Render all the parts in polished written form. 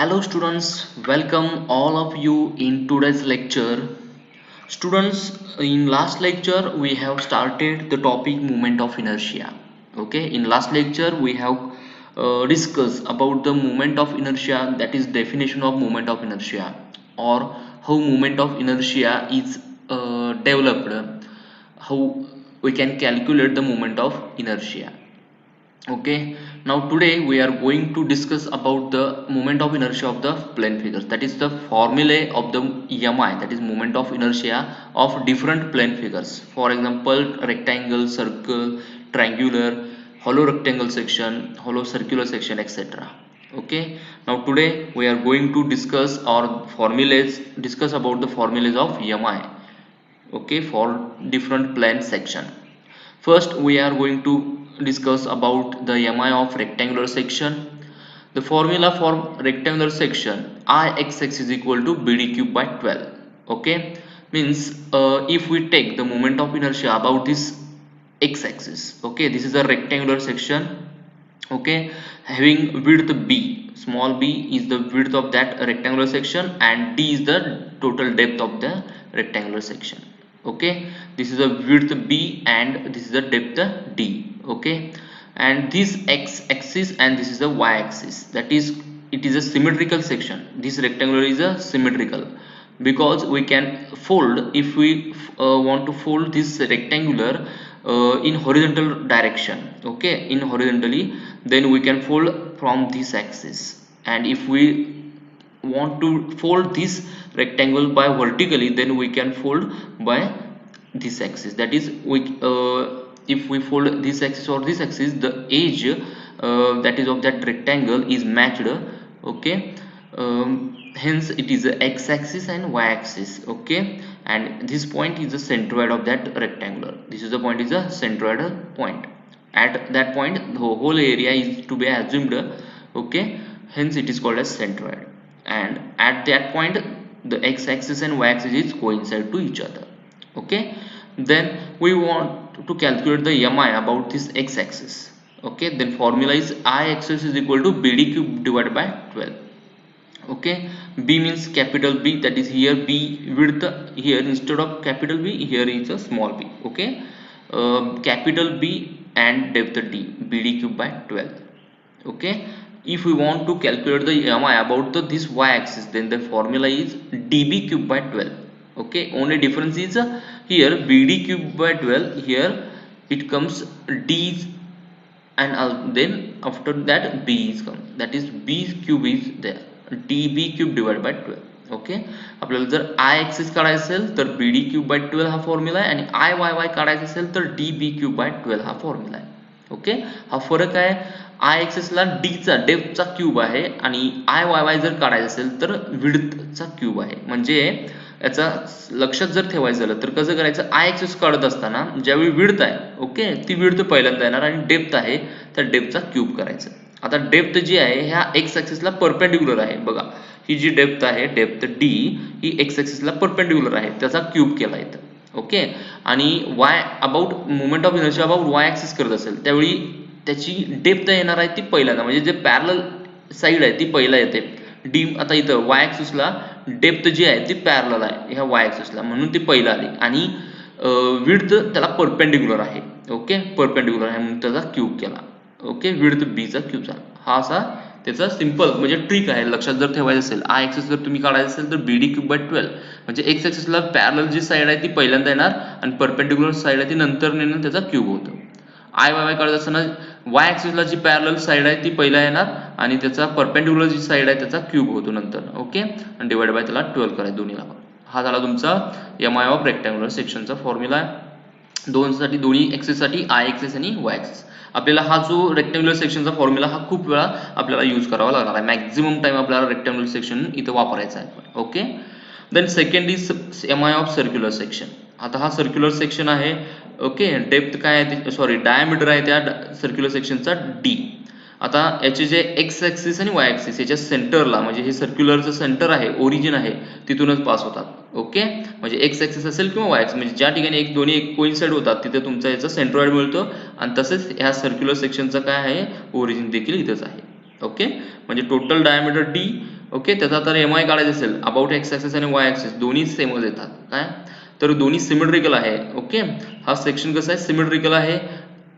Hello students, welcome all of you in today's lecture. Students, in last lecture we have started the topic moment of inertia. Okay, in last lecture we have discussed about the moment of inertia, that is definition of moment of inertia, or how moment of inertia is developed, how we can calculate the moment of inertia. Okay, now today we are going to discuss about the moment of inertia of the plane figures, that is the formulae of the EMI, that is moment of inertia of different plane figures. For example, rectangle, circle, triangular, hollow rectangle section, hollow circular section, etc. Okay, now today we are going to discuss about the formulas of EMI, okay, for different plane section. First, we are going to discuss about the MI of rectangular section. The formula for rectangular section, Ix is equal to BD cube by 12. Okay, means if we take the moment of inertia about this x-axis, okay, this is a rectangular section, okay, having width b, small b is the width of that rectangular section, and d is the total depth of the rectangular section. Okay, this is a width b and this is the depth d. Okay, and this x-axis and this is the y-axis, that is, it is a symmetrical section. This rectangular is a symmetrical because we can fold, if we want to fold this rectangular in horizontal direction, okay, in horizontally, then we can fold from this axis, and if we want to fold this rectangle by vertically, then we can fold by this axis, that is, if we fold this axis or this axis, the edge that is of that rectangle is matched. Okay, hence it is the x-axis and y-axis. Okay, and this point is the centroid of that rectangular. This is the point, is the centroidal point. At that point the whole area is to be assumed. Okay, hence it is called as centroid, and at that point the x-axis and y-axis is coincide to each other. Okay, then we want to calculate the MI about this x-axis. Okay, then formula is Ix is equal to BD cube divided by 12. Okay, B means capital B, that is here B width, here instead of capital B here is a small b. Okay, capital B and depth D, BD cube by 12. Okay, if we want to calculate the MI about this y-axis, then the formula is dB cube by 12. Okay, only difference is here BD cube by 12, here it comes D, and then after that B is come, that is B cube is there, dB cube divided by 12. Okay, आपल्याला जर I axis काढायचं असेल तर BD cube by 12 हा formula आहे, आणि I Y Y काढायचं असेल तर DB क्यूब बाय 12 हा फॉर्म्युला आहे. ओके, हा फरक आहे. आय एक्सिसला डी चा डेप्थचा क्यूब आहे, आणि आय वाय वाय जर काढायचं असेल तर विड्थचा क्यूब आहे. म्हणजे याचा लक्षात जर ठेवायचं झालं तर कसं करायचं, आय एक्सिस काढत असताना ज्यावेळी विड्थ आहे, ओके, ती विड्थ पहिल्यांदा येणार, आणि डेप्थ आहे तर डेप्थचा क्यूब करायचं. आता डेप्थ जी आहे ह्या एक्स ॲक्सिसला परपेंडिक्युलर आहे. बघा, ही जी डेप्थ आहे, डेप्थ डी, ही एक्स ॲक्सिसला परपेंडिक्युलर आहे, त्याचा क्यूब केला इथं. ओके, आणि Y about movement of inertia about Y axis करत असेल त्यावेळी त्याची डेप्थ येणार आहे ती पहिल्यांदा, म्हणजे जे पॅरलल साईड आहे ती पहिला येते. डी आता इथं वाय ॲक्सिसला डेप्थ जी आहे ती पॅरलल आहे ह्या वाय ॲक्सिसला, म्हणून ती पहिला आली, आणि विड्थ त्याला परपेंडिक्युलर आहे. ओके, परपेंडिक्युलर आहे म्हणून त्याचा क्यूब केला. ओके, विड्थ बी चा क्यूब झाला. हा असा त्याचा सिंपल म्हणजे ट्रिक आहे, लक्षात जर ठेवायचं असेल. आय ॲक्सिस जर तुम्ही काढायचं असेल तर BD क्यूब बाय 12, म्हणजे एक्स ॲक्सिसला पॅरलल जी साईड आहे ती पहिल्यांदा येणार, आणि परपेंडिक्युलर साईड आहे ती नंतर येणार, त्याचा क्यूब होतो. आय वाय वाय काढत असताना वाय ॲक्सिसला जी पॅरलल साईड आहे ती पहिला येणार, आणि त्याचा परपेंडिक्युलर जी साईड आहे त्याचा क्यूब होतो नंतर. ओके, आणि डिवाइड बाय त्याला 12 करायचं दोन्हीला. हा झाला तुमचा MI ऑफ रेक्टँग्युलर सेक्शनचा फॉर्म्युला आहे. दोन्ही एक्सिस साठी, आय एक्सिस आणि वाय एक्सिस. आपल्याला हा जो रेक्टँग्युलर सेक्शनचा फॉर्म्युला हा खूप वेळा आपल्याला यूज करावा लागणार आहे. मॅक्झिमम टाइम आपल्याला रेक्टँग्युलर सेक्शन इथं वापरायचा आहे. Okay, then second is MI of circular section. आता हा सर्क्युलर सेक्शन आहे. ओके, डेप्थ काय आहे, सॉरी डायमीटर आहे त्या सर्क्युलर सेक्शनचा D. आता याचे जे एक्स ॲक्सिस आणि वाय ॲक्सिस याच्या सेंटरला, म्हणजे हे सर्क्युलरचं सेंटर आहे, ओरिजिन आहे, तिथूनच पास होतात. ओके, म्हणजे एक्स ॲक्सिस असेल किंवा वाय ॲक्सिस, म्हणजे ज्या ठिकाणी दोन्ही कोइन्साइड होतात तिथे तुमचा याचा सेंट्रॉइड मिळतो, आणि तसेच ह्या सर्क्युलर सेक्शनचा काय आहे, ओरिजिन देखील इथंच आहे. ओके, म्हणजे टोटल डायमीटर D ओके. त्याचा तर एम आय काढायचं असेल अबाउट एक्स ॲक्सिस आणि वाय ॲक्सिस दोन्ही सेमच येतात काय, तर दोन्ही सिमेट्रिकल आहे. ओके, हा सेक्शन कसा आहे सिमेट्रिकल आहे.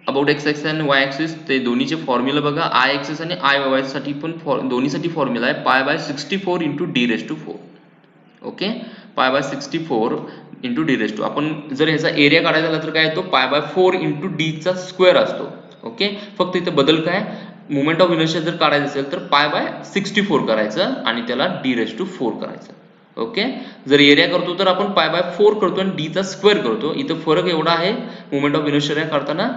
अबाउट एक्स ॲक्सिस आणि वाय ॲक्सिस ते दोन्हीचे फॉर्म्युला बघा. आय ॲक्सिस आणि आय वाय साठी पण दोन्हीसाठी फॉर्म्युला आहे pi by 64 into D raise to 4. Okay, pi by 64 into D raise to. आपण जर ह्याचा एरिया काढायचा झाला तर काय येतो पाय बाय 4 इंटू डीचा स्क्वेअर असतो. ओके, फक्त इथं बदल काय, मोमेंट ऑफ इनर्शिया जर काढायचं असेल तर पाय बाय 64 करायचं आणि त्याला डी रेस टू 4 करायचं. ओके, जर एरिया करतो तर आपण पाय बाय 4 करतो आणि डीचा स्क्वेअर करतो. इथं फरक एवढा आहे मोमेंट ऑफ इनर्शिया करताना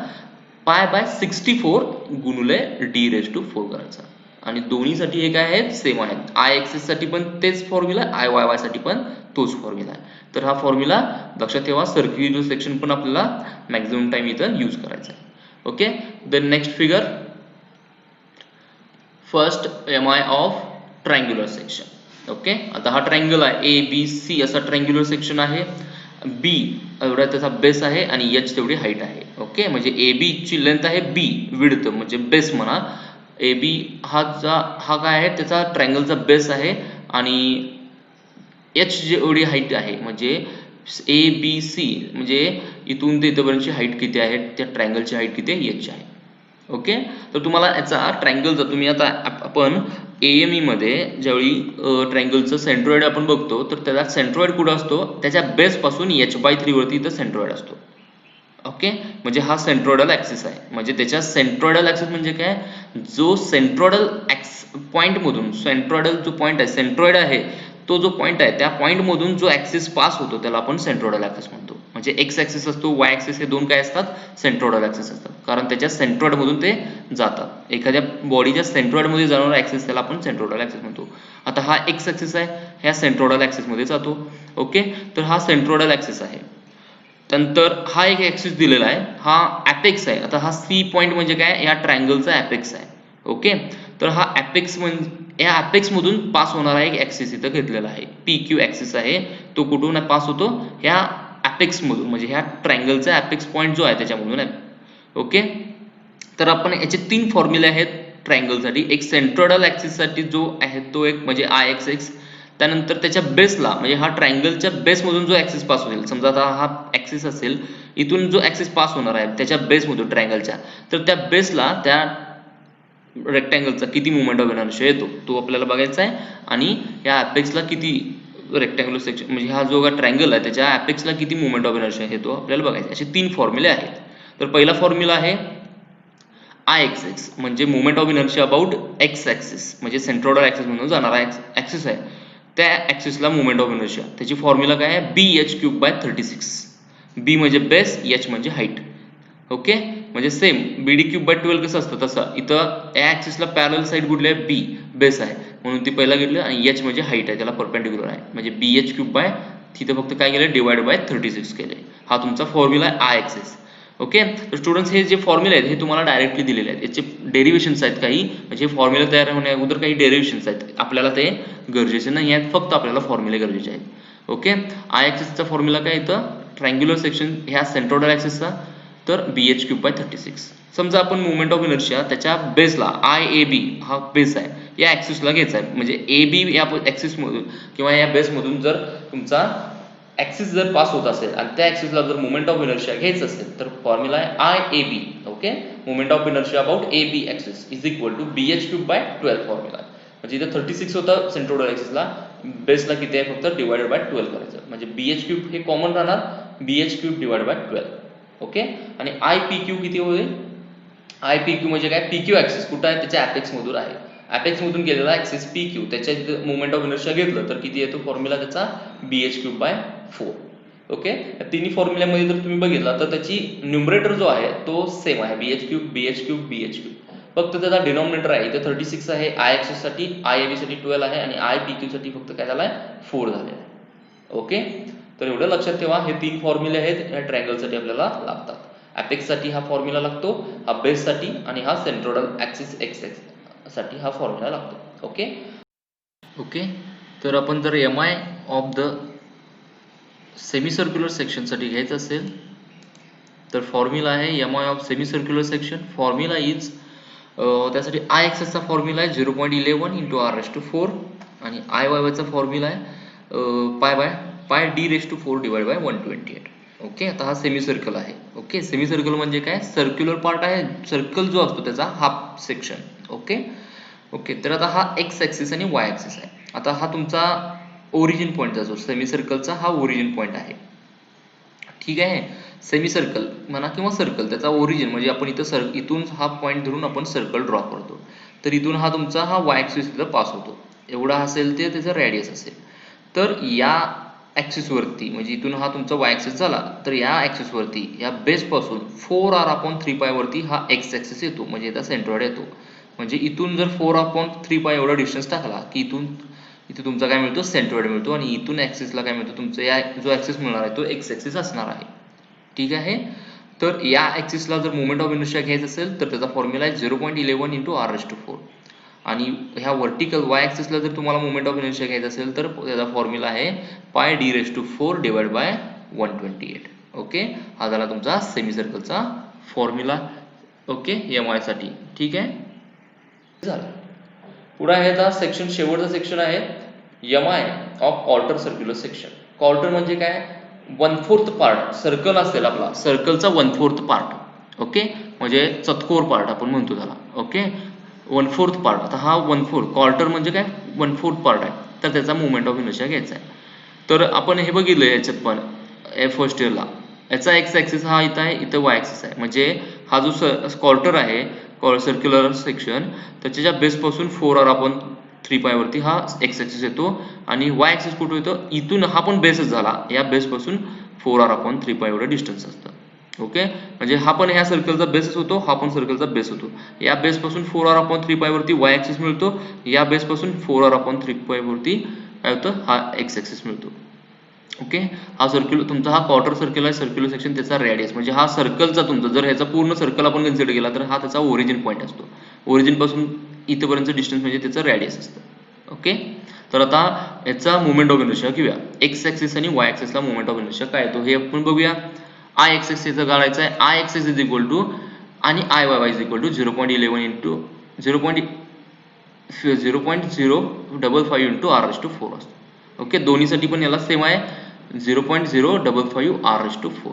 पाय बाय 64 गुणुले डी रेस टू 4 करायचा. आणि दोन्हीसाठी हे काय आहेत सेम आहेत. आय एक्सिस साठी पण तेच फॉर्म्युला, आय वाय वाय साठी पण तोच फॉर्म्युला आहे. तर हा फॉर्म्युला लक्षात ठेवा. सर्क्युलर सेक्शन पण आपल्याला मॅक्झिमम टाइम इथं यूज करायचा आहे. Okay, the next figure, first M I of triangular section. Okay, आता हा ट्रायंगल आहे ए बी सी असा ट्रायंग्युलर सेक्शन आहे. बी एवढा त्याचा बेस आहे आणि एच तेवढी हाईट आहे. ओके, म्हणजे ए बी ची लेंथ आहे बी, विड्थ म्हणजे बेस म्हणा. ए बी हा काय आहे त्याचा ट्रायंगलचा बेस आहे आणि एच जेवढी हाईट आहे म्हणजे ए बी सी म्हणजे इथून ते इथपर्यंतची हाईट किती आहे, त्या ट्रायंगलची हाईट किती आहे एच आहे. ओके, तर तुम्हाला याचा ट्रायंगलचा तुम्ही आता आपण एएमई मध्ये ज्यावेळी ट्रायंगलचं सेंट्रॉइड आपण बघतो तर त्याचा सेंट्रॉइड कुठं असतो, त्याच्या बेस पासून h/3 वरती इथं सेंट्रॉइड असतो. ओके, म्हणजे हा सेंट्रॉइडल ऍक्सिस आहे. म्हणजे त्याच्या सेंट्रॉइडल ऍक्सिस म्हणजे काय, जो सेंट्रॉइडल पॉइंट मधून सेंट्रॉइडल जो पॉइंट आहे सेंट्रॉइड आहे तो जो पॉइंट आहे त्या पॉइंट मधून जो ऍक्सिस पास होतो त्याला आपण सेंट्रॉइडल ऍक्सिस म्हणतो. म्हणजे एक्स ऍक्सिस असतो वाय ऍक्सिस हे दोन काय असतात सेंट्रॉइडल ऍक्सिस असतात, कारण त्याच्या सेंट्रॉइड मधून ते जातात. एखाद्या बॉडीच्या सेंट्रॉइड मध्ये जाणारा ऍक्सिस त्याला आपण सेंट्रॉइडल ऍक्सिस म्हणतो. आता हा एक्स ऍक्सिस आहे, ह्या सेंट्रॉइडल ऍक्सिस मध्ये जातो. ओके, तर हा सेंट्रॉइडल ऍक्सिस आहे. नंतर हा एक ऍक्सिस दिलेला आहे, हा ॲपेक्स आहे. आता हा सी पॉइंट म्हणजे काय, या ट्रायंगलचा ॲपेक्स आहे. ओके, तर हा ॲपेक्स म्हणजे या ॲपेक्स मधून पास होणारा एक ऍक्सिस इथं घेतलेला आहे. पी क्यू ऍक्सिस आहे, तो कुठून पास होतो, ह्या ॲपेक्स मधून म्हणजे ह्या ट्रायंगलचा ॲपेक्स पॉइंट जो आहे त्याच्यामधून आहे. ओके, तर आपण याचे 3 फॉर्म्युले आहेत ट्रायंगलसाठी. एक सेंट्रॉइडल ऍक्सिस साठी जो आहे तो एक म्हणजे आय एक्स एक्स, त्यानंतर त्याच्या बेसला म्हणजे हा ट्रायंगलच्या बेसमधून जो ऍक्सिस पास होईल, समजा आता हा ऍक्सिस असेल, इथून जो ऍक्सिस पास होणार आहे त्याच्या बेसमधून ट्रायंगलच्या, तर त्या बेसला त्या रेक्टँगलचा किती मोमेंट ऑफ इनर्शिया येतो तो आपल्याला बघायचा आहे. आणि या ॲपेक्सला किती रेक्टँग्युलर सेक्शन म्हणजे हा जो ट्रायंगल आहे त्याच्या ॲपेक्सला किती मोमेंट ऑफ इनर्शिया येतो आपल्याला बघायचा. असे 3 फॉर्म्युले आहेत. तर पहिला फॉर्म्युला आहे आय एक्स एक्स म्हणजे moment of inertia about X axis, म्हणजे सेंट्रॉइडल ऍक्सिस म्हणून जाणारा ऍक्सिस आहे, त्या ऍक्सिसला मोमेंट ऑफ इनर्शिया. त्याची फॉर्म्युला काय आहे B H cube by 36. B म्हणजे बेस, एच म्हणजे हाईट. ओके, म्हणजे same B D cube by 12 कसं असतं तसं इथं या ऍक्सिसला पॅरल साईड कुठली आहे बी, बेस आहे म्हणून ती पहिला घेतलं, आणि एच म्हणजे हाईट आहे त्याला परपेंडिक्युलर आहे म्हणजे बी एच क्यूब बाय, तिथं फक्त काय केलं डिवाइड बाय 36 केले. हा तुमचा फॉर्म्युला आहे आय एक्सिस. ओके, तर स्टुडंट्स हे जे फॉर्म्युले आहेत हे तुम्हाला डायरेक्टली दिलेले आहेत. याचे डेरिव्हेशन्स आहेत काही, म्हणजे फॉर्म्युला तयार होण्या अगोदर काही डेरिव्हेशन्स आहेत, आपल्याला ते गरजेचे नाही आहेत, फक्त आपल्याला फॉर्म्युले गरजेचे आहेत. ओके, आय ऍक्सिसचा फॉर्म्युला काय इथं ट्रायंग्युलर सेक्शन ह्या सेंट्रॉइडल ऍक्सिसचा, तर बी एच क्यूब बाय 36. समजा आपण मोमेंट ऑफ इनर्शिया त्याच्या बेसला आय ए बी हा बेस आहे या ऍक्सिसला घ्यायचा आहे, म्हणजे ए बी या ऍक्सिस मधून किंवा या बेस मधून जर तुमचा ऍक्सिस जर पास होत असेल आणि त्या ऍक्सिसला जर मोमेंट ऑफ इनर्शिया घ्यायचं असेल तर फॉर्म्युला आहे I A B. Okay, moment of inertia about A B axis is equal to B H cube by 12 formula. म्हणजे इथं 36 होतं सेंट्रोइडल ऍक्सिसला, बेसला किती आहे फक्त डिवाइडेड बाय 12 करायचं, म्हणजे बी एच क्यूब हे कॉमन राहणार, B H cube divide by 12. Okay, आणि आय पी क्यू किती होईल, आय पी क्यू म्हणजे काय पी क्यू ऍक्सिस कुठं आहे त्याच्या ॲपेक्स मधून आहे, ॲपेक्स मधून गेलेला ऍक्सिस पी क्यू, त्याच्या मोमेंट ऑफ इनर्शिया घेतलं तर किती येतो फॉर्म्युला त्याचा बी एच क्यूब बाय 4. ओके, तिन्ही फॉर्म्युल्यामध्ये जर तुम्ही बघितला तर त्याची न्यूमरेटर जो आहे तो सेम आहे बी एच क्यूब बी एच क्यूब बी एच क्यूब, फक्त त्याचा डिनॉमिनेटर आहे इथे 36 आहे आय ऍक्सिस साठी, आय ए बी साठी 12 आहे आणि आय पी क्यू साठी फक्त काय झालाय 4 झालेला आहे. ओके, तर एवढं लक्षात ठेवा, हे 3 फॉर्म्युले आहेत या ट्रायंगल साठी आपल्याला लागतात. ॲपेक्स साठी हा फॉर्म्युला लागतो, हा बेस साठी, आणि हा सेंट्रोइडल ऍक्सिस एक्स एक्स साठी हा फॉर्म्युला लागतो. ओके ओके, तर आपण जर M I of the semi circular section साठी घ्यायचं असेल तर फॉर्म्युला आहे M I of semi circular section. Formula is त्यासाठी आय एक्सेसचा फॉर्म्युला आहे 0.11 इंटू आर रेस टू 4 आणि आय वाय वायचा फॉर्म्युला आहे pi D raise to 4 divide by 128. Okay, आता हा सेमी सर्कल आहे. ओके, सेमी सर्कल म्हणजे काय, सर्क्युलर पार्ट आहे, सर्कल जो असतो त्याचा हाफ सेक्शन. ओके ओके, तर आता हा एक्स ॲक्सिस आणि वाय ॲक्सिस आहे. आता हा तुमचा ओरिजिन पॉईंटचा जो सेमी सर्कलचा हा ओरिजिन पॉईंट आहे. ठीक आहे, सेमी सर्कल म्हणा किंवा सर्कल, त्याचा ओरिजिन म्हणजे आपण इथं इथून हा पॉईंट धरून आपण सर्कल ड्रॉ करतो. तर इथून हा तुमचा हा वाय ॲक्सिस इथं पास होतो, एवढा असेल ते त्याचा रेडियस असेल. तर या ॲक्सिस वरती म्हणजे इथून हा तुमचा वाय ॲक्सिस झाला, तर या ॲक्सिस वरती या बेस पासून 4r/3π वरती हा एक्स ॲक्सिस येतो, म्हणजे याचा सेंट्रॉइड येतो. म्हणजे इथून जर 4/3π एवढा डिस्टन्स टाकला की इथे तुमचा काय मिळतो, सेंट्रॉइड मिळतो. आणि इथून ॲक्सिसला काय मिळतो, तुमचा या जो ॲक्सिस मिळणार आहे तो एक्स ॲक्सिस असणार आहे. ठीक आहे, तर या ॲक्सिसला जर मोमेंट ऑफ इनर्शिया घ्यायचं असेल तर त्याचा फॉर्म्युला आहे 0.11 × r⁴. आणि ह्या व्हर्टिकल वाय ॲक्सिसला जर तुम्हाला मोमेंट ऑफ इनर्शिया घ्यायचा असेल तर त्याचा फॉर्म्युला आहे πd⁴ डिवाइड बाय 128. ओके, हा झाला तुमचा सेमी सर्कलचा फॉर्म्युला. ओके, एम आय साठी. ठीक आहे, झालं. पुढे आहे आता सेक्शन, शेवटचा सेक्शन आहे M I of quarter circular section. Quarter म्हणजे काय, 1/4 पार्ट सर्कल असेल आपला, सर्कलचा 1/4 पार्ट. ओके, म्हणजे चतकोर पार्ट आपण म्हणतो त्याला. Okay, 1/4 part. आता हा 1/4 क्वार्टर म्हणजे काय, 1/4 पार्ट आहे, तर त्याचा मोमेंट ऑफ इनर्शिया घ्यायचा आहे. तर आपण हे बघितलं याच्यात पण फर्स्ट इयरला, याचा एक्स ॲक्सिस हा इथं आहे, इथं वाय ॲक्सिस आहे. म्हणजे हा जो क्वार्टर आहे सर्क्युलर सेक्शन, त्याच्या बेसपासून 4r/3π वरती हा एक्स ॲक्सिस येतो. आणि वाय ॲक्सिस कुठे येतो, इथून हा पण बेसच झाला, या बेसपासून 4r/3π एवढं डिस्टन्स असतं. ओके, म्हणजे हा पण ह्या सर्कलचा बेसच होतो, हा पण सर्कलचा बेस होतो. या बेसपासून 4r/3π वरती वाय ॲक्सिस मिळतो, या बेसपासून 4r/3π वरती काय होतं, हा एक्स ॲक्सिस मिळतो. ओके, हा तुमचा हा क्वार्टर सर्कल आहे, सर्क्युलर सेक्शन, त्याचा रेडियस म्हणजे हा सर्कलचा तुमचा, जर ह्याचा पूर्ण सर्कल आपण कन्सिडर केला तर हा त्याचा ओरिजिन पॉईंट असतो. ओरिजिन पासून इथपर्यंत डिस्टन्स म्हणजे त्याचं रेडियस असतं. ओके, तर आता याचा मोमेंट ऑफ इनर्शिया घेऊया. एक्स ॲक्सिस आणि वाय ॲक्सिसला मोमेंट ऑफ इनर्शिया काय येतो हे आपण बघूया. आय एक्स याचं काढायचं आहे. I axis is equal to आणि I Y Y is equal to 0.11 × 0.055 × r⁴ असतो. ओके, दोन्हीसाठी पण याला सेम आहे, 0.055 r⁴.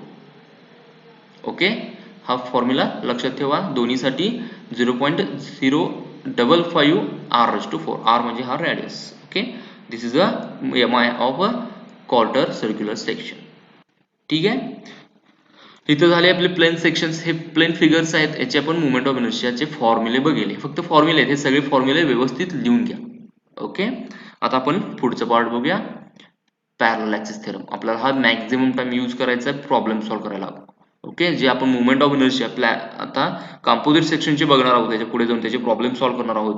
ओके, हा फॉर्म्युला लक्षात ठेवा, दोन्हीसाठी 0.055 r⁴. r म्हणजे हा radius. Okay, this is a M I of a quarter circular section. ठीक आहे, इथं झाले आपले प्लेन सेक्शन्स. हे प्लेन फिगर्स आहेत, याचे आपण मोमेंट ऑफ इनर्शियाचे फॉर्म्युले बघितले. फक्त फॉर्म्युले आहेत, हे सगळे फॉर्म्युले व्यवस्थित लिहून घ्या. ओके, आता आपण पुढचं पार्ट बघूया, पॅरलल ॲक्सिस थेरम. आपल्याला हा मॅक्झिमम टाइम यूज करायचा आहे प्रॉब्लेम सॉल्व्ह करायला. ओके, जे आपण मोमेंट ऑफ इनर्शिया आता कंपोजिट सेक्शनचे बघणार आहोत, त्याच्या पुढे जाऊन त्याचे प्रॉब्लेम सॉल्व्ह करणार आहोत.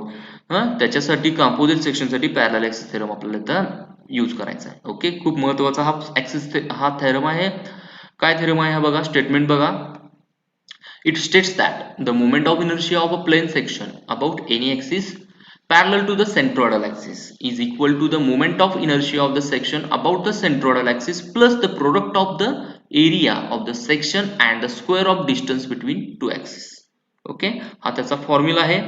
त्याच्यासाठी कंपोजिट सेक्शनसाठी पॅरलल ॲक्सिस थेरम आपल्याला इथं यूज करायचा आहे. ओके, खूप महत्त्वाचा हा थेरम आहे. काय थेरम आहे हा बघा, स्टेटमेंट बघा. It states that the moment of inertia of a plane section about any axis parallel to the centroidal axis is equal to the moment of inertia of the section about the centroidal axis plus the product of the area of the section and the square of distance between two axes. Okay, हा त्याचा formula आहे.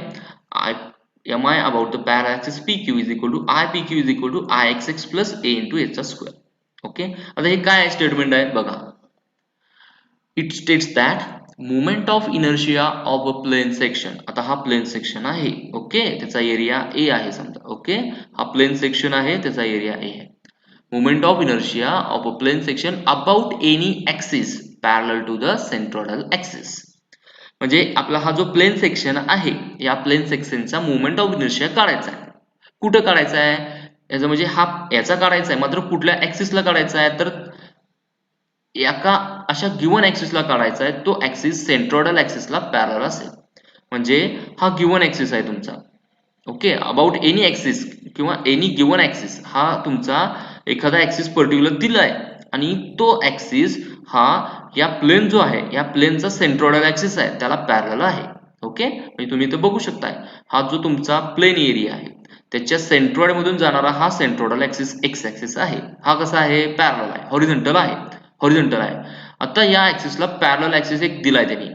mi about the parallel axis pq is equal to ipq is equal to ixx plus a into h square. Okay, आता हे काय statement आहे बघा. It states that moment of inertia of a plane section. आता हा plain section आहे. Okay, त्याचा area A आहे समजा. ओके, हा प्लेन सेक्शन आहे, त्याचा एरिया ए आहे. Moment of inertia of a plane section about any axis parallel to the centroidal axis. म्हणजे आपला हा जो प्लेन सेक्शन आहे, या प्लेन सेक्शनचा मोमेंट ऑफ इनर्शिया काढायचा आहे. कुठं काढायचा आहे याचा, म्हणजे हा याचा काढायचा आहे, मात्र कुठल्या ॲक्सिसला काढायचा आहे, तर एका अशा गिवन ॲक्सिसला काढायचा आहे. तो ॲक्सिस सेंट्रोइडल ॲक्सिसला पॅरलल असेल. म्हणजे हा गिवन ॲक्सिस आहे तुमचा. ओके, अबाउट एनी ॲक्सिस किंवा एनी गिवन ॲक्सिस, हा तुमचा एखादा ॲक्सिस पर्टिक्युलर दिलाय आणि तो ॲक्सिस हा या प्लेन जो आहे, या प्लेनचा सेंट्रोइडल ॲक्सिस आहे, त्याला पॅरलल आहे. ओके, म्हणजे तुम्ही इथं बघू शकताय, हा जो तुमचा प्लेन एरिया आहे त्याच्या सेंट्रोइड मधून जाणारा हा सेंट्रोइडल ॲक्सिस एक्स ॲक्सिस आहे. हा कसा आहे, पॅरलल आहे, हॉरिझॉन्टल आहे. हॉरिझॉन्टल आहे. आता या ॲक्सिसला पॅरलल ॲक्सिस एक दिलाय त्यांनी,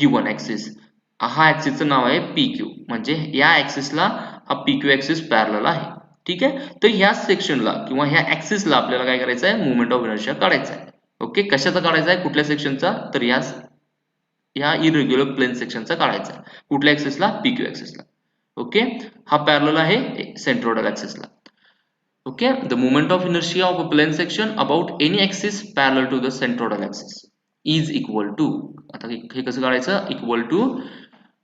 गिवन ॲक्सिस. हा ॲक्सिसचं नाव आहे पी क्यू. म्हणजे या ॲक्सिसला हा पी क्यू ॲक्सिस पॅरलल आहे. ठीक आहे. तर ह्या सेक्शनला किंवा ह्या ऍक्सिसला आपल्याला काय करायचं आहे, मोमेंट ऑफ इनर्शिया काढायचा आहे. ओके, कशाचा काढायचा आहे, कुठल्या सेक्शनचा, तर या इरेग्युलर प्लेन सेक्शनचा काढायचा आहे. कुठल्या ऍक्सिसला, पीक्यू ऍक्सिसला. ओके, हा पॅरलल आहे सेंट्रोइडल ऍक्सिसला. Okay, the moment of inertia of a plane section about any axis parallel to the centroidal axis is equal to, आता हे कसं काढायचं, equal to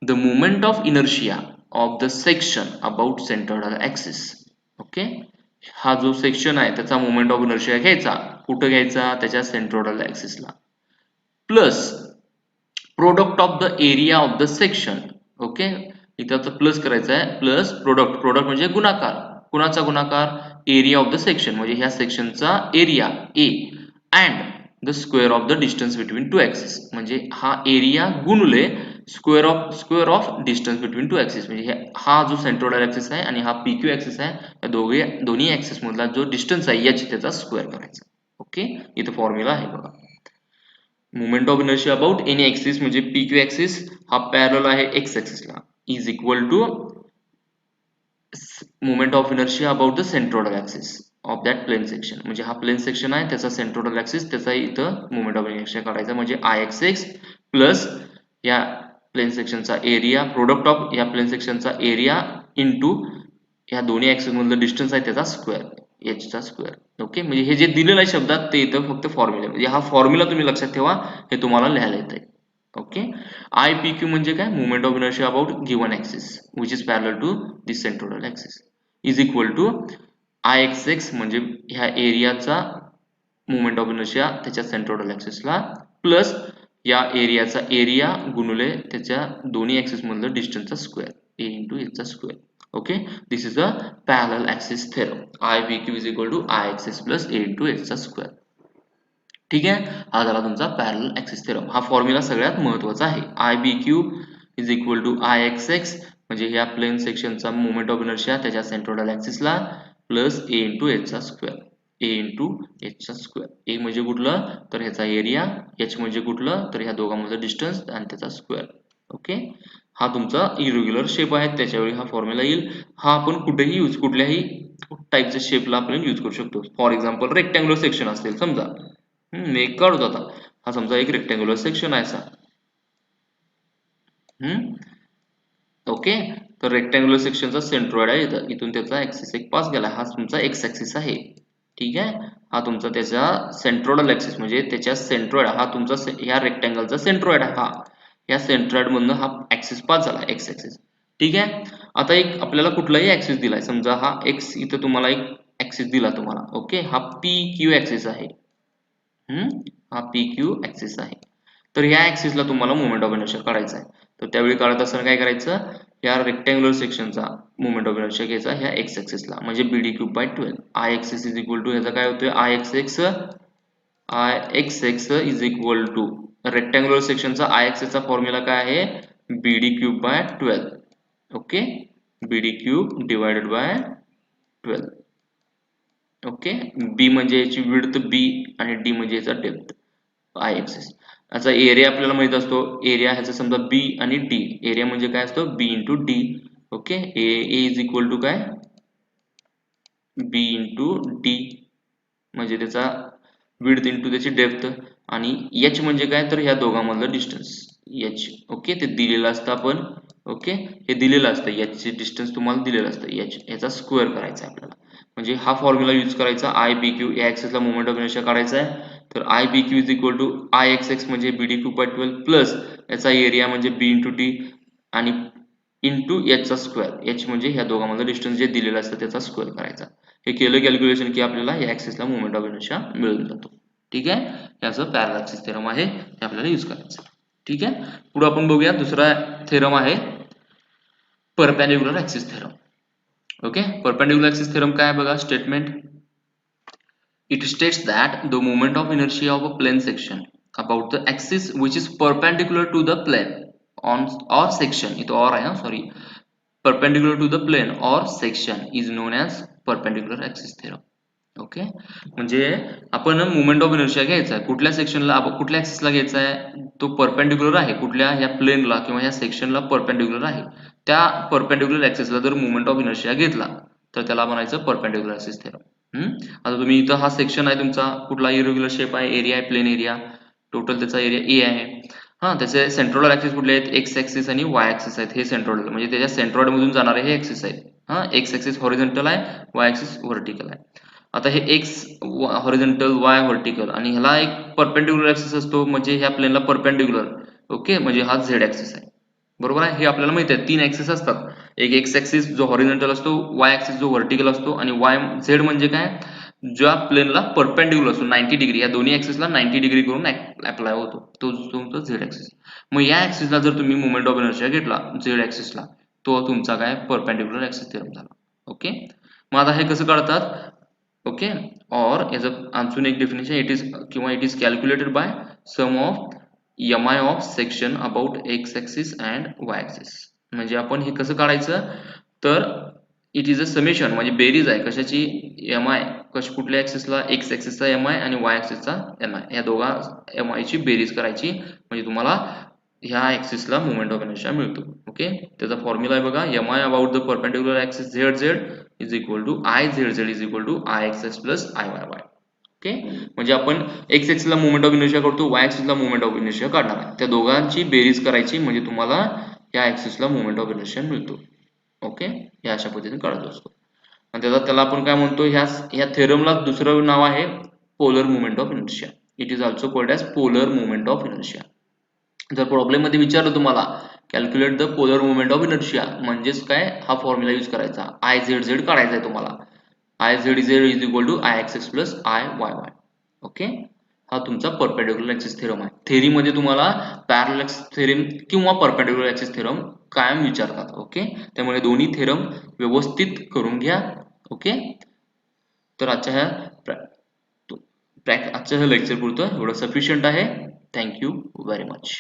the moment of inertia of the section about centroidal axis. Okay, हा जो section आहे त्याचा moment of inertia घ्यायचा, कुठं घ्यायचा, त्याच्या centroidal ऍक्सिसला, plus product of the area of the section. Okay, इथं प्लस करायचं आहे, प्लस प्रोडक्ट म्हणजे गुणाकार, कुणाचा गुणाकार, एरिया ऑफ द सेक्शन म्हणजे ह्या सेक्शनचा area A and the square of the distance between two axis, म्हणजे हा एरिया गुणले square of distance between two axis, म्हणजे हा जो सेंट्रोइडल ऍक्सिस आहे आणि हा पीक्यू ऍक्सिस आहे, या दोन्ही ऍक्सिस मधला जो डिस्टन्स आहे याची त्याचा स्क्वेअर करायचा. ओके, इथं फॉर्म्युला आहे बघा. Moment of inertia about any axis म्हणजे पीक्यू ऍक्सिस हा पॅरलल आहे एक्स ऍक्सिसला is equal to moment of inertia about the centroidal axis of that plane section, म्हणजे हा प्लेन सेक्शन आहे त्याचा सेंट्रोइडल ऍक्सिस, त्याचा इथं मोमेंट ऑफ इनर्शिया काढायचा, म्हणजे आय एक्स एक्स प्लस या प्लेन सेक्शनचा एरिया, प्रोडक्ट ऑफ या प्लेन सेक्शनचा एरिया इंटू ह्या दोन्ही ऍक्सिस मधलं डिस्टन्स आहे त्याचा स्क्वेअर, एच चा स्क्वेअर. ओके, म्हणजे हे जे दिलेलं आहे शब्दात ते इथं फक्त फॉर्म्युला, म्हणजे हा फॉर्म्युला तुम्ही लक्षात ठेवा, हे तुम्हाला लिहायला येतंय. ओके, आय पी क्यू म्हणजे काय, moment of inertia about given axis which is parallel to this centroidal axis is equal to I X X म्हणजे ह्या एरियाचा मोमेंट ऑफ इनर्शिया त्याच्या सेंट्रोइडल ऍक्सिसला, प्लस या एरियाचा एरिया गुणुले त्याच्या दोन्ही ऍक्सिस मधलं डिस्टन्सचा स्क्वेअर, ए इंटू एचा square. Okay, this is a parallel axis theorem. IPQ is equal to IXS plus A into H चा स्क्वेअर. ठीक आहे, हा झाला तुमचा पॅरलल ऍक्सिस थेरम. हा फॉर्म्युला सगळ्यात महत्वाचा आहे. IPQ is equal to IXX म्हणजे ह्या प्लेन सेक्शनचा मोमेंट ऑफ इनर्शिया त्याच्या centroidal ऍक्सिसला plus A into H चा स्क्वेअर, A into H चा स्क्वेअर. A म्हणजे कुठलं, तर ह्याचा एरिया, H म्हणजे कुठलं, तर ह्या दोघांमधलं डिस्टन्स आणि त्याचा स्क्वेअर. ओके, हा तुमचा इरेग्युलर शेप आहे, त्याच्यावेळी हा फॉर्म्युला येईल. हा आपण कुठेही कुठल्याही टाईपच्या शेपला आपण यूज करू शकतो. फॉर एक्झाम्पल रेक्टँग्युलर सेक्शन असेल समजा, मी एक काढतो आता, हा समजा एक रेक्टँग्युलर सेक्शन आहे असा. ओके, तर रेक्टँग्युलर सेक्शनचा सेंट्रॉइड आहे इथं, इथून त्याचा ऍक्सिस एक पास गेला, हा तुमचा एक्स ऍक्सिस आहे. ठीक आहे, हा तुमचा त्याचा सेंट्रोइडल ऍक्सिस म्हणजे त्याच्या सेंट्रॉइड, हा तुमचा ह्या रेक्टँगलचा सेंट्रॉइड आहे, हा या सेंट्रॉइड मधनं हा ऍक्सिस पास झाला, एक्स ऍक्सिस. ठीक आहे, आता एक आपल्याला कुठलाही ऍक्सिस दिलाय, समजा हा एक्स, इथं तुम्हाला एक ऍक्सिस दिला तुम्हाला. ओके, हा पी क्यू ऍक्सिस आहे, हा पी क्यू ऍक्सिस आहे. तर ह्या ऍक्सिसला तुम्हाला मोमेंट ऑफ इनर्शिया काढायचा आहे. तर त्यावेळी काढत असताना काय करायचं, या रेक्टँग्युलर सेक्शनचा मोमेंट ऑफ इनर्शिया घ्यायचा ह्या एक्स ऍक्सिसला, म्हणजे BD cube by 12. I axis is equal to, ह्याचा काय होतोय, I X X is equal to rectangular सेक्शनचा आय एक्सिसचा फॉर्म्युला काय आहे, BD cube by 12. Okay, BD cube divided by 12. Okay, B म्हणजे याची विड्थ बी आणि डी म्हणजे याचा डेप्थ आय एक्सिस. याचा एरिया आपल्याला माहित असतो, एरिया ह्याचा समजा बी आणि डी, एरिया म्हणजे काय असतो, B into D. Okay, A is equal to काय, बी इंटू डी म्हणजे त्याचा विड्थ इंटू त्याची डेप्थ, आणि एच म्हणजे काय, तर ह्या दोघांमधलं डिस्टन्स एच. ओके, ते दिलेलं असतं आपण. ओके, हे दिलेलं असतं, एचचे डिस्टन्स तुम्हाला दिलेलं असतं, एच, याचा स्क्वेअर करायचा आहे आपल्याला, म्हणजे हा फॉर्म्युला यूज करायचा. आय बी क्यू या ऍक्सिसला मोमेंट ऑफ इनर्शिया काढायचा आहे, तर I B Q is equal to I X X म्हणजे B D cube by 12 plus याचा एरिया म्हणजे बी इंटू डी आणि इंटू एच चा स्क्वेअर, एच म्हणजे ह्या दोघांमधलं डिस्टन्स जे दिलेलं असतं त्याचा स्क्वेअर करायचा. हे केलं कॅल्क्युलेशन की आपल्याला या ऍक्सिसला मोमेंट ऑफ इनर्शिया मिळून जातो. ठीक आहे, याचं पॅरलल ऍक्सिस थेरम आहे, हे आपल्याला यूज करायचं. ठीक आहे, पुढे आपण बघूया दुसरा थेरम आहे perpendicular axis theorem. Okay, perpendicular axis theorem काय आहे बघा, statement. It states that the moment of inertia of a plane section about the axis which is perpendicular to the plane on or section, इथं or आहे ना, sorry, perpendicular to the plane or section is known as perpendicular axis theorem. Okay, म्हणजे आपण moment of inertia घ्यायचा आहे, कुठल्या सेक्शनला, कुठल्या ऍक्सिसला घ्यायचा आहे, तो परपेंडिक्युलर आहे कुठल्या, ह्या प्लेनला किंवा ह्या सेक्शनला परपेंडिक्युलर आहे. त्या परपेंडिक्युलर ऍक्सिसला जर मोमेंट ऑफ इनर्शिया घेतला तर त्याला म्हणायचं परपेंडिक्युलर ऍक्सिस थेरम. आता तुम्ही इथं हा सेक्शन आहे तुमचा, कुठला इरेग्युलर शेप आहे, एरिया आहे, प्लेन एरिया, टोटल त्याचा एरिया ए आहे. त्याचे सेंट्रोइड ऍक्सिस कुठले आहेत, एक्स ऍक्सिस आणि वाय ऍक्सिस आहेत. हे सेंट्रोइड म्हणजे त्याच्या सेंट्रोइड मधून जाणारे हे ऍक्सिस आहेत. एक्स ऍक्सिस हॉरिझॉन्टल आहे, वाय ऍक्सिस व्हर्टिकल आहे. आता हे एक्स हॉरिझॉन्टल, वाय व्हर्टिकल आणि ह्याला एक परपेंडिक्युलर ऍक्सिस असतो, म्हणजे ह्या प्लेनला परपेंडिक्युलर. ओके, म्हणजे हा झेड ऍक्सिस आहे. बरोबर आहे, हे आपल्याला माहिती आहे. 3 ऍक्सिस असतात, एक एक्स ऍक्सिस जो हॉरिझॉन्टल असतो, वाय ऍक्सिस जो व्हर्टिकल असतो आणि वाय झेड म्हणजे काय, ज्या प्लेनला परपेंडिक्युलर असतो 90 डिग्री, या दोन्ही ऍक्सिसला 90 डिग्री करून अप्लाय होतो, तो तुमचा झेड ऍक्सिस. मग या ऍक्सिसला जर तुम्ही मोमेंट ऑफ इनर्शिया घेतला झेड ऍक्सिसला, तो तुमचा काय परपेंडिक्युलर ऍक्सिस थेरम झाला. ओके, मग आता हे कसं काढतात. ओके, और याचं अजून एक definition, it is calculated by sum of mi of section about X axis and Y axis. म्हणजे आपण हे कसं काढायचं, तर इट इज अ समेशन, म्हणजे बेरीज आहे कशाची, mi कुठल्या ऍक्सिसला, एक्स ऍक्सिसचा mi आणि वाय ऍक्सिसचा mi, या दोघा mi ची बेरीज करायची, म्हणजे तुम्हाला ह्या ऍक्सिसला मोमेंट ऑफ इनर्शिया मिळतो. ओके, त्याचा फॉर्म्युला आहे बघा, mi about the perpendicular axis zz is equal to izz is equal to ixx plus iyy. Okay, म्हणजे आपण एक्स ऍक्सिसला मोमेंट ऑफ इनर्शिया करतो, वाय ऍक्सिसला मोमेंट ऑफ इनर्शिया काढणार आहे, त्या दोघांची बेरीज करायची, म्हणजे तुम्हाला या ऍक्सिसला मोमेंट ऑफ इनर्शिया मिळतो. ओके, या अशा पद्धतीने काढत असतो. आणि त्याला आपण काय म्हणतो, ह्या थेरमला दुसरं नाव आहे polar moment of inertia. It is also called as polar moment of inertia. जर प्रॉब्लेम मध्ये विचारलं तुम्हाला calculate the polar moment of inertia, म्हणजेच काय, हा फॉर्म्युला यूज करायचा, izz काढायचा आहे तुम्हाला, izz is equal to ixx plus iyy. Okay, हा तुमचा परपेंडिक्युलर ऍक्सिस थेरम आहे. थेरी मध्ये तुम्हाला पॅरलल ऍक्सिस थेरम किंवा परपेंडिक्युलर ऍक्सिस थेरम कायम विचारतात. ओके, त्यामुळे दोन्ही थेरम व्यवस्थित करून घ्या. ओके, तर आजच्या ह्या लेक्चर पुरतं एवढं सफिशियंट आहे. Thank you very much.